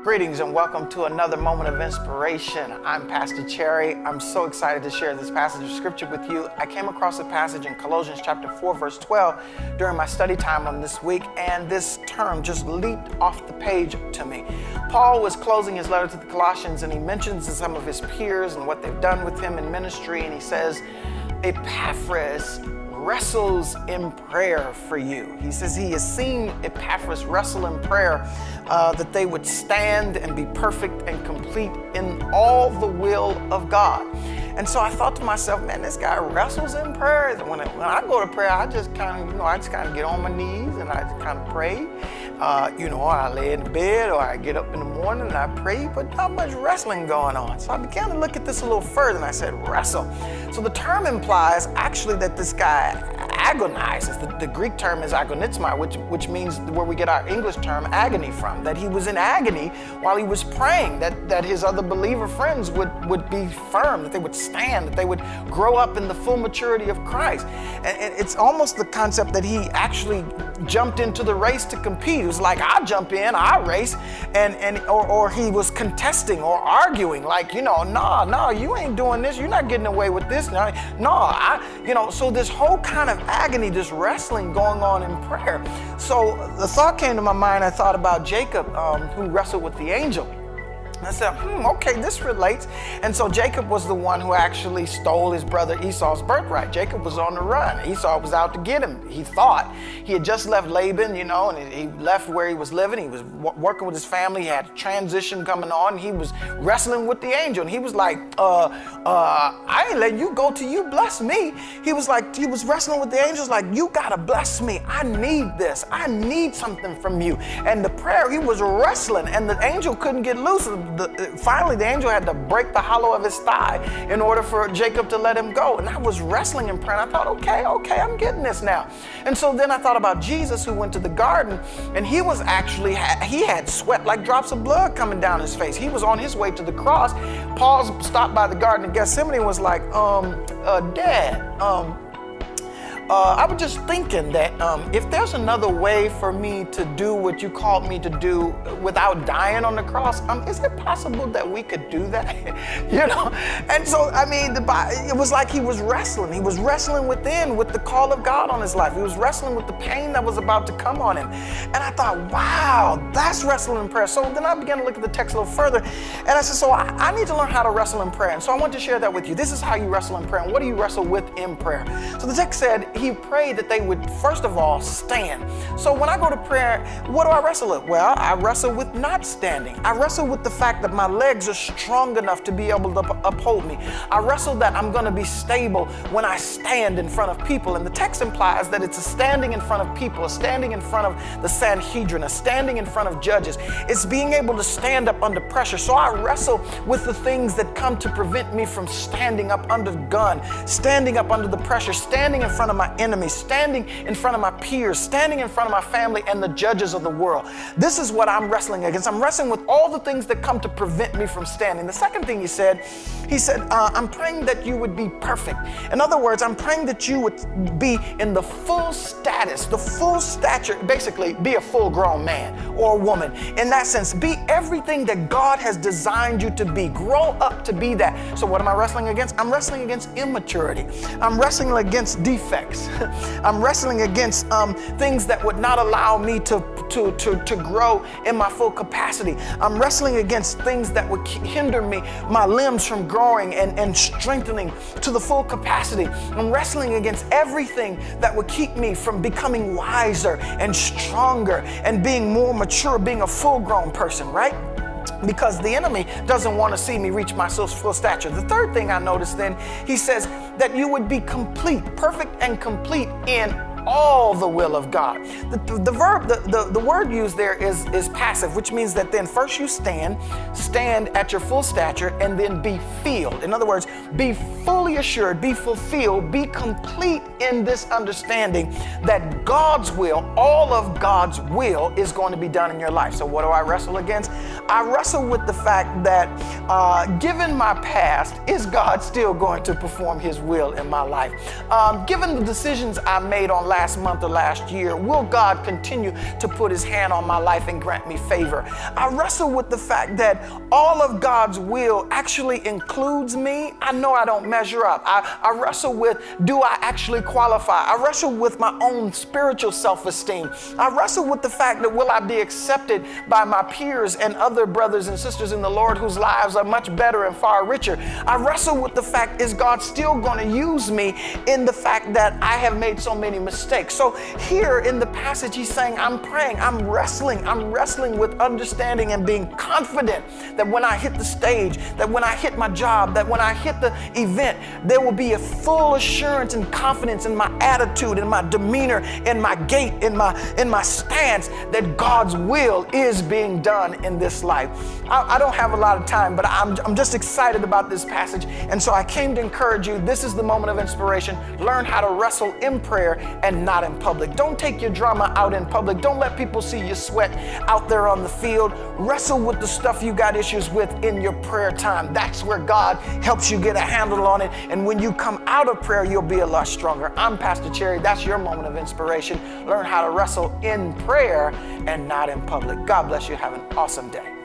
Greetings and welcome to another moment of inspiration. I'm Pastor Cherry. I'm so excited to share this passage of scripture with you. I came across a passage in Colossians chapter 4, verse 12 during my study time on this week, and this term just leaped off the page to me. Paul was closing his letter to the Colossians, and he mentions some of his peers and what they've done with him in ministry, and he says, Epaphras wrestles in prayer for you. He says he has seen Epaphras wrestle in prayer that they would stand and be perfect and complete in all the will of God. And so I thought to myself, man, this guy wrestles in prayer. When I go to prayer, I just kind of get on my knees and I just kind of pray. I lay in bed or I get up in the morning and I pray, but not much wrestling going on. So I began to look at this a little further and I said, wrestle. So the term implies actually that this guy agonizes. The Greek term is agonizomai, which means where we get our English term agony from, that he was in agony while he was praying, that his other believer friends would be firm, that they would stand, that they would grow up in the full maturity of Christ. And it's almost the concept that he actually jumped into the race to compete. It was like, I jump in, I race, or he was contesting or arguing, like, no, you ain't doing this, you're not getting away with this. So this whole kind of agony, this wrestling going on in prayer. So the thought came to my mind, I thought about Jacob, who wrestled with the angel. I said, okay, this relates. And so Jacob was the one who actually stole his brother Esau's birthright. Jacob was on the run. Esau was out to get him. He thought he had just left Laban, and he left where he was living. He was working with his family. He had a transition coming on. He was wrestling with the angel. And he was like, I ain't letting you go till you bless me. He was wrestling with the angels like, you gotta bless me. I need this. I need something from you. And the prayer, he was wrestling and the angel couldn't get loose. Finally, the angel had to break the hollow of his thigh in order for Jacob to let him go. And I was wrestling in prayer. And I thought, okay, I'm getting this now. And so then I thought about Jesus, who went to the garden, and he was actually, he had sweat like drops of blood coming down his face. He was on his way to the cross. Paul stopped by the Garden of Gethsemane and was like, Dad, I was just thinking that if there's another way for me to do what you called me to do without dying on the cross, is it possible that we could do that? And so, it was like he was wrestling. He was wrestling within with the call of God on his life. He was wrestling with the pain that was about to come on him. And I thought, wow, that's wrestling in prayer. So then I began to look at the text a little further. And I said, so I need to learn how to wrestle in prayer. And so I want to share that with you. This is how you wrestle in prayer. And what do you wrestle with in prayer? So the text said, he prayed that they would, first of all, stand. So when I go to prayer, what do I wrestle with? Well, I wrestle with not standing. I wrestle with the fact that my legs are strong enough to be able to uphold me. I wrestle that I'm going to be stable when I stand in front of people. And the text implies that it's a standing in front of people, a standing in front of the Sanhedrin, a standing in front of judges. It's being able to stand up under pressure. So I wrestle with the things that come to prevent me from standing up under the gun, standing up under the pressure, standing in front of my enemies, standing in front of my peers, standing in front of my family and the judges of the world. This is what I'm wrestling against. I'm wrestling with all the things that come to prevent me from standing. The second thing he said, I'm praying that you would be perfect. In other words, I'm praying that you would be in the full status, the full stature, basically be a full-grown man or woman. In that sense, be everything that God has designed you to be. Grow up to be that. So what am I wrestling against? I'm wrestling against immaturity. I'm wrestling against defects. I'm wrestling against things that would not allow me to grow in my full capacity. I'm wrestling against things that would hinder me, my limbs from growing and strengthening to the full capacity. I'm wrestling against everything that would keep me from becoming wiser and stronger and being more mature, being a full-grown person, right? Because the enemy doesn't want to see me reach my full stature. The third thing I noticed then, he says that you would be complete, perfect and complete in all the will of God. The word used there is passive, which means that then first you stand at your full stature and then be filled. In other words, be fully assured, be fulfilled, be complete in this understanding that God's will, all of God's will, is going to be done in your life. So what do I wrestle against? I wrestle with the fact that given my past, is God still going to perform his will in my life? Given the decisions I made on last month or last year, will God continue to put his hand on my life and grant me favor? I wrestle with the fact that all of God's will actually includes me. I know I don't measure up. I wrestle with, do I actually qualify? I wrestle with my own spiritual self-esteem. I wrestle with the fact that will I be accepted by my peers and other brothers and sisters in the Lord whose lives are much better and far richer. I wrestle with the fact, is God still going to use me in the fact that I have made so many mistakes? So here in the passage, he's saying, I'm praying, I'm wrestling with understanding and being confident that when I hit the stage, that when I hit my job, that when I hit the event, there will be a full assurance and confidence in my attitude, in my demeanor, in my gait, in my stance, that God's will is being done in this life. I don't have a lot of time, but I'm just excited about this passage. And so I came to encourage you. This is the moment of inspiration. Learn how to wrestle in prayer and not in public. Don't take your drama out in public. Don't let people see you sweat out there on the field. Wrestle with the stuff you got issues with in your prayer time. That's where God helps you get a handle on it. And when you come out of prayer, you'll be a lot stronger. I'm Pastor Cherry. That's your moment of inspiration. Learn how to wrestle in prayer and not in public. God bless you. Have an awesome day.